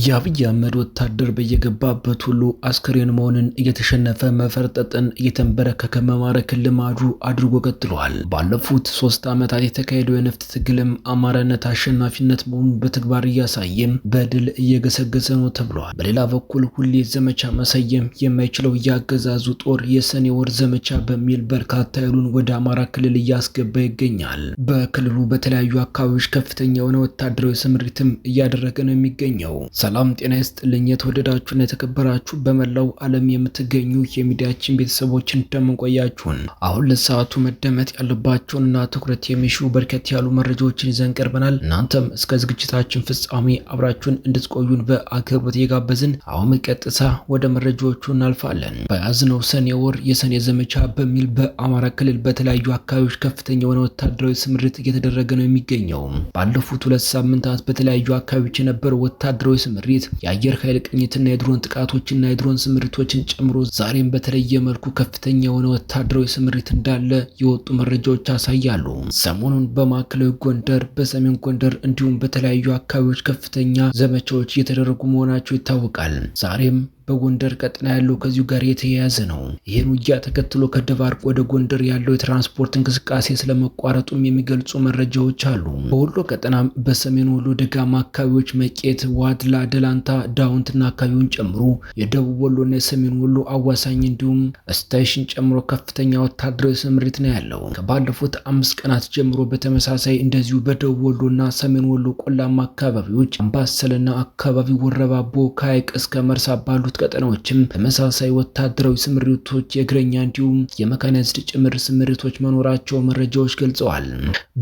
የአብይ አህመድ ወታደር በየገባበት ሁሉ አስክሬን መሆንን እየተሸነፈ መፈርጠጥን እየተንበረከከ መማረክን ልማዱ አድርጎ ቀጥሏል። ባለፉት 3 ዓመታት የተካሄደው የነፍጥ ትግልም አማራነት አሸናፊነት መሆኑን በተግባር እያሳየም በድል እየገሰገሰ ነው ተብሏል። በሌላ በኩል ሁሌ ዘመቻ መሰየም የማይችለው ያገዛዙ ጦር የሰኔ ወር ዘመቻ በሚል በርካታ ኃይሉን ወደ አማራ ክልል እያስገባ ይገኛል። በክልሉ በተለያዩ አካባቢዎች ከፍተኛ የሆነ ወታደራዊ ስምሪትም እያደረገ ነው የሚገኘው። ሰላም ጤና ይስጥልኝ የተወደዳችሁና የተከበራችሁ በመላው ዓለም የምትገኙ የሚዲያችን ቤተሰቦች እንደምንቆያችሁን አሁን ለሰዓቱ መደመጥ ያለባቸውንና ትኩረት የሚሹ በርከት ያሉ መረጃዎችን ይዘን ቀርበናል። እናንተም እስከ ዝግጅታችን ፍጻሜ አብራችሁን እንድትቆዩን በአክብሮት እየጋበዝን አሁን ቀጥታ ወደ መረጃዎቹ እናልፋለን። በያዝነው ሰኔ ወር የሰኔ ዘመቻ በሚል በአማራ ክልል በተለያዩ አካባቢዎች ከፍተኛ የሆነ ወታደራዊ ስምሪት እየተደረገ ነው የሚገኘው። ባለፉት 2 ሳምንታት በተለያዩ አካባቢዎች የነበረው ወታደራዊ ስምሪት የአየር ኃይል ቅኝትና የድሮን ጥቃቶችና የድሮን ስምሪቶችን ጨምሮ ዛሬም በተለየ መልኩ ከፍተኛ የሆነ ወታደራዊ ስምሪት እንዳለ የወጡ መረጃዎች ያሳያሉ። ሰሞኑን በማዕከላዊ ጎንደር፣ በሰሜን ጎንደር እንዲሁም በተለያዩ አካባቢዎች ከፍተኛ ዘመቻዎች እየተደረጉ መሆናቸው ይታወቃል። ዛሬም በጎንደር ቀጠና ያለው ከዚሁ ጋር የተያያዘ ነው። ይህን ውጊያ ተከትሎ ከደባርቅ ወደ ጎንደር ያለው የትራንስፖርት እንቅስቃሴ ስለመቋረጡም የሚገልጹ መረጃዎች አሉ። በወሎ ቀጠና በሰሜን ወሎ ደጋማ አካባቢዎች መቄት፣ ዋድላ፣ ደላንታ፣ ዳውንትና አካባቢውን ጨምሮ የደቡብ ወሎና የሰሜን ወሎ አዋሳኝ እንዲሁም እስታይሽን ጨምሮ ከፍተኛ ወታደራዊ ስምሪት ነው ያለው። ከባለፉት 5 ቀናት ጀምሮ በተመሳሳይ እንደዚሁ በደቡብ ወሎና ሰሜን ወሎ ቆላማ አካባቢዎች አምባሰልና አካባቢ ወረባቦ ከሐይቅ እስከ መርሳ ባሉት ቀጠናዎችም ተመሳሳይ ወታደራዊ ስምሪቶች የእግረኛ እንዲሁም የመካናይዝድ ጭምር ስምሪቶች መኖራቸው መረጃዎች ገልጸዋል።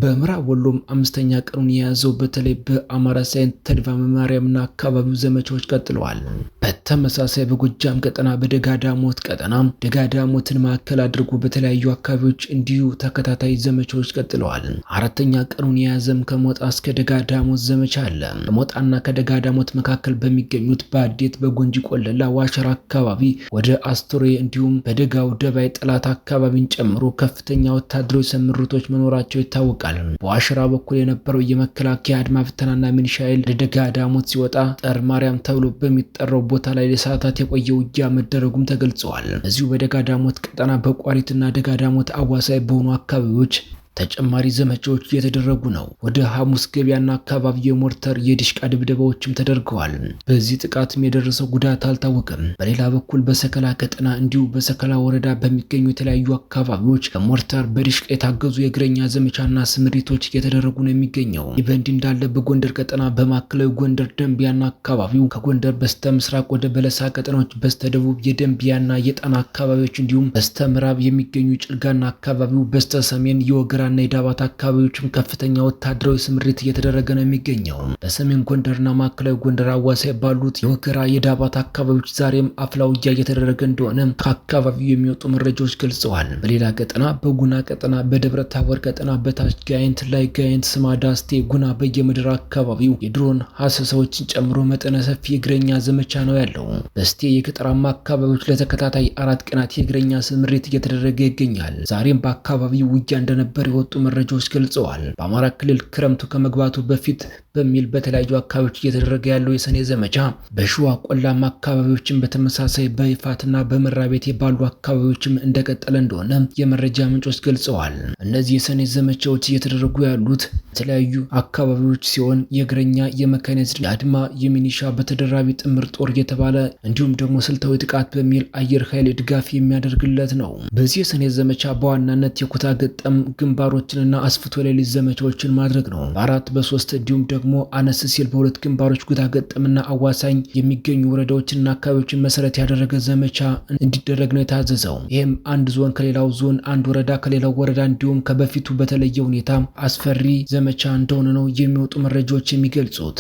በምዕራብ ወሎም 5ኛ ቀኑን የያዘው በተለይ በአማራ ሳይንት ተድባ መማሪያምና አካባቢው ዘመቻዎች ቀጥለዋል። በተመሳሳይ በጎጃም ቀጠና በደጋዳሞት ቀጠና ደጋዳሞትን ማዕከል አድርጎ በተለያዩ አካባቢዎች እንዲሁ ተከታታይ ዘመቻዎች ቀጥለዋል። 4ኛ ቀኑን የያዘም ከሞጣ እስከ ደጋዳሞት ዘመቻ አለ። ከሞጣና ከደጋዳሞት መካከል በሚገኙት በአዴት፣ በጎንጂ ቆለላ፣ ዋሸራ አካባቢ ወደ አስቶሬ እንዲሁም በደጋው ደባይ ጠላት አካባቢን ጨምሮ ከፍተኛ ወታደራዊ ስምሪቶች መኖራቸው ይታወቃል። በዋሸራ በኩል የነበረው የመከላከያ አድማ ብተናና ሚኒሻ ኃይል ደጋዳሞት ሲወጣ ጠር ማርያም ተብሎ በሚጠራው ቦታ ላይ ለሰዓታት የቆየ ውጊያ መደረጉም ተገልጸዋል። እዚሁ በደጋዳሞት ቀጠና በቋሪትና ደጋዳሞት አዋሳኝ በሆኑ አካባቢዎች ተጨማሪ ዘመቻዎች እየተደረጉ ነው። ወደ ሐሙስ ገበያና አካባቢ የሞርተር የዲሽቃ ድብደባዎችም ተደርገዋል። በዚህ ጥቃትም የደረሰው ጉዳት አልታወቀም። በሌላ በኩል በሰከላ ቀጠና እንዲሁ በሰከላ ወረዳ በሚገኙ የተለያዩ አካባቢዎች በሞርተር በዲሽቃ የታገዙ የእግረኛ ዘመቻና ስምሪቶች እየተደረጉ ነው የሚገኘው። ይህ በእንዲህ እንዳለ በጎንደር ቀጠና በማዕከላዊ ጎንደር ደንቢያና አካባቢው ከጎንደር በስተ ምስራቅ ወደ በለሳ ቀጠናዎች፣ በስተ ደቡብ የደንቢያና የጣና አካባቢዎች እንዲሁም በስተ ምዕራብ የሚገኙ ጭልጋና አካባቢው፣ በስተ ሰሜን የወገራ እና የዳባት አካባቢዎችም ከፍተኛ ወታደራዊ ስምሪት እየተደረገ ነው የሚገኘው። በሰሜን ጎንደርና ማዕከላዊ ጎንደር አዋሳኝ ባሉት የወገራ የዳባት አካባቢዎች ዛሬም አፍላ ውጊያ እየተደረገ እንደሆነ ከአካባቢው የሚወጡ መረጃዎች ገልጸዋል። በሌላ ቀጠና በጉና ቀጠና፣ በደብረ ታቦር ቀጠና በታች ጋይንት፣ ላይ ጋይንት፣ ስማዳ፣ እስቴ፣ ጉና በየምድር አካባቢው የድሮን ሐሰሳዎችን ጨምሮ መጠነ ሰፊ የእግረኛ ዘመቻ ነው ያለው። በስቴ የገጠራማ አካባቢዎች ለተከታታይ 4 ቀናት የእግረኛ ስምሪት እየተደረገ ይገኛል። ዛሬም በአካባቢው ውጊያ እንደነበር የወጡ መረጃዎች ገልጸዋል። በአማራ ክልል ክረምቱ ከመግባቱ በፊት በሚል በተለያዩ አካባቢዎች እየተደረገ ያለው የሰኔ ዘመቻ በሸዋ ቆላማ አካባቢዎችም በተመሳሳይ በይፋትና በመራቤቴ ባሉ አካባቢዎችም እንደቀጠለ እንደሆነ የመረጃ ምንጮች ገልጸዋል። እነዚህ የሰኔ ዘመቻዎች እየተደረጉ ያሉት የተለያዩ አካባቢዎች ሲሆን የእግረኛ፣ የመካናይዝድ፣ የአድማ፣ የሚኒሻ በተደራቢ ጥምር ጦር እየተባለ እንዲሁም ደግሞ ስልታዊ ጥቃት በሚል አየር ኃይል ድጋፍ የሚያደርግለት ነው። በዚህ የሰኔ ዘመቻ በዋናነት የኩታ ገጠም ግንባሮችንና አስፍቶ ሌሊት ዘመቻዎችን ማድረግ ነው። በ4 በ3 እንዲሁም ደግሞ አነስ ሲል በ2 ግንባሮች ኩታ ገጠምና አዋሳኝ የሚገኙ ወረዳዎችንና አካባቢዎችን መሰረት ያደረገ ዘመቻ እንዲደረግ ነው የታዘዘው። ይህም አንድ ዞን ከሌላው ዞን፣ አንድ ወረዳ ከሌላው ወረዳ እንዲሁም ከበፊቱ በተለየ ሁኔታ አስፈሪ ዘመቻ እንደሆነ ነው የሚወጡ መረጃዎች የሚገልጹት።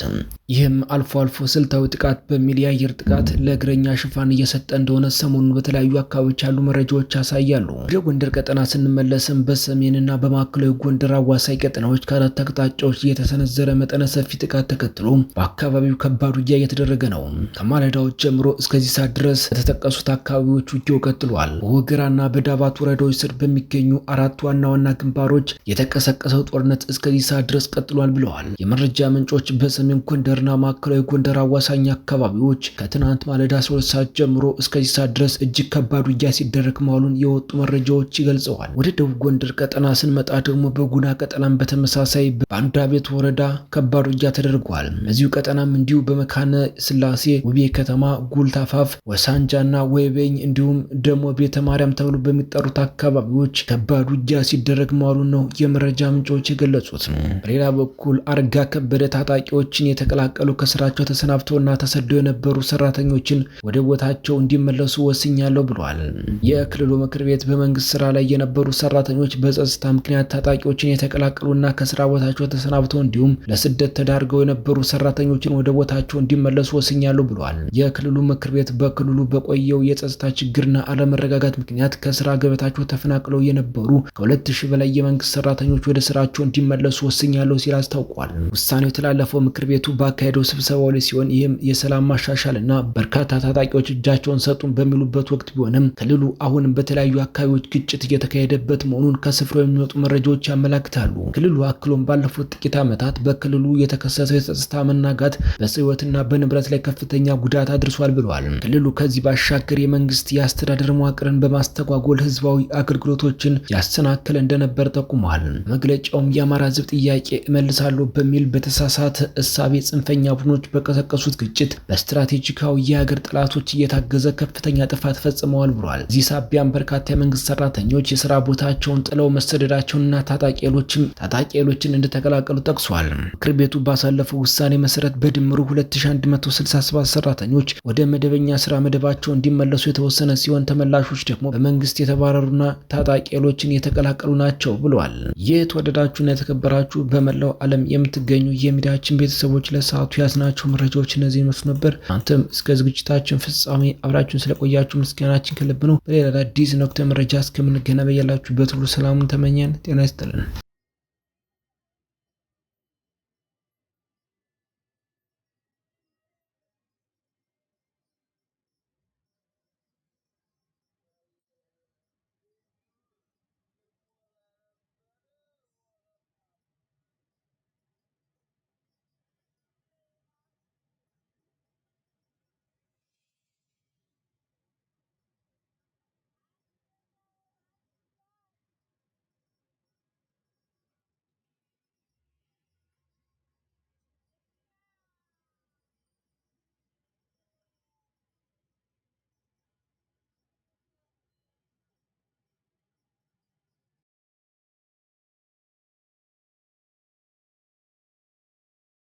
ይህም አልፎ አልፎ ስልታዊ ጥቃት በሚል የአየር ጥቃት ለእግረኛ ሽፋን እየሰጠ እንደሆነ ሰሞኑን በተለያዩ አካባቢዎች ያሉ መረጃዎች ያሳያሉ። ወደ ጎንደር ቀጠና ስንመለስም በሰሜንና በማዕከላዊ ጎንደር አዋሳኝ ቀጠናዎች ከአራት አቅጣጫዎች የተሰነዘረ መጠነ ሰፊ ጥቃት ተከትሎ በአካባቢው ከባድ ውጊያ እየተደረገ ነው። ከማለዳዎች ጀምሮ እስከዚህ ሰዓት ድረስ በተጠቀሱት አካባቢዎች ውጊያው ቀጥሏል። በወገራና በዳባት ወረዳዎች ስር በሚገኙ አራት ዋና ዋና ግንባሮች የተቀሰቀሰው ጦርነት እስከዚህ ሰዓት ድረስ ቀጥሏል ብለዋል የመረጃ ምንጮች። በሰሜን ጎንደርና ማዕከላዊ ጎንደር አዋሳኝ አካባቢዎች ከትናንት ማለዳ 12 ሰዓት ጀምሮ እስከዚህ ሰዓት ድረስ እጅግ ከባድ ውጊያ ሲደረግ መዋሉን የወጡ መረጃዎች ይገልጸዋል። ወደ ደቡብ ጎንደር ቀጠና ስንመጣ ደግሞ በጉና ቀጠናም በተመሳሳይ በአንዳ ቤት ወረዳ ከባድ ውጊያ ተደርጓል። በዚሁ ቀጠናም እንዲሁ በመካነ ስላሴ፣ ውቤ ከተማ፣ ጉልታፋፍ፣ ወሳንጃና ወይበኝ እንዲሁም ደግሞ ቤተ ማርያም ተብሎ በሚጠሩት አካባቢዎች ከባድ ውጊያ ሲደረግ መዋሉን ነው የመረጃ ምንጮች የገለጹት። በሌላ በኩል አረጋ ከበደ ታጣቂዎችን የተቀላቀሉ ከስራቸው ተሰናብተውና ተሰደው የነበሩ ሰራተኞችን ወደ ቦታቸው እንዲመለሱ ወስኛለሁ ብሏል። የክልሉ ምክር ቤት በመንግስት ስራ ላይ የነበሩ ሰራተኞች በጸጥታ ምክንያት ታጣቂዎችን የተቀላቀሉና ከስራ ቦታቸው ተሰናብተው እንዲሁም ለስደት ተዳርገው የነበሩ ሰራተኞችን ወደ ቦታቸው እንዲመለሱ ወስኛለሁ ብሏል። የክልሉ ምክር ቤት በክልሉ በቆየው የጸጥታ ችግርና አለመረጋጋት ምክንያት ከስራ ገበታቸው ተፈናቅለው የነበሩ ከ2000 በላይ የመንግስት ሰራተኞች ወደ ስራቸው እንዲመለሱ ወስኛለሁ ሲል አስታውቋል። ውሳኔው የተላለፈው ምክር ቤቱ ባካሄደው ስብሰባው ላይ ሲሆን ይህም የሰላም ማሻሻልና በርካታ ታጣቂዎች እጃቸውን ሰጡን በሚሉበት ወቅት ቢሆንም ክልሉ አሁንም በተለያዩ አካባቢዎች ግጭት እየተካሄደበት መሆኑን ከስፍራው የሚወጡ መረጃዎች ያመላክታሉ። ክልሉ አክሎም ባለፉት ጥቂት ዓመታት በክልሉ የተከሰተው የጸጥታ መናጋት በሰው ሕይወትና በንብረት ላይ ከፍተኛ ጉዳት አድርሷል ብለዋል። ክልሉ ከዚህ ባሻገር የመንግስት የአስተዳደር መዋቅርን በማስተጓጎል ህዝባዊ አገልግሎቶችን ያሰናክል እንደነበር ጠቁመዋል። መግለጫውም የአማራ ህዝብ ጥያቄ እመልሳለሁ በሚል በተሳሳተ እሳቤ ጽንፈኛ ቡድኖች በቀሰቀሱት ግጭት በስትራቴጂካዊ የሀገር ጠላቶች እየታገዘ ከፍተኛ ጥፋት ፈጽመዋል ብሏል። እዚህ ሳቢያም በርካታ የመንግስት ሰራተኞች የስራ ቦታቸውን ጥለው መሰደዳቸውንና ታጣቂዎችን እንደተቀላቀሉ ጠቅሷል። ምክር ቤቱ ባሳለፈው ውሳኔ መሰረት በድምሩ 2167 ሰራተኞች ወደ መደበኛ ስራ መደባቸው እንዲመለሱ የተወሰነ ሲሆን ተመላሾች ደግሞ በመንግስት የተባረሩና ታጣቂዎችን የተቀላቀሉ ናቸው ብሏል። የተወደዳችሁና የተከበራችሁ በመላው ዓለም የምትገኙ የሚዲያችን ቤተሰቦች ለሰዓቱ ያዝናቸው መረጃዎች እነዚህ ይመስሉ ነበር። አንተም እስከ ዝግጅታችን ፍጻሜ አብራችሁን ስለቆያችሁ ምስጋናችን ከልብ ነው። በሌላ አዲስ ወቅታዊ መረጃ እስከምንገናኝ በያላችሁበት ሁሉ ሰላሙን ተመኘን። ጤና ይስጥልን።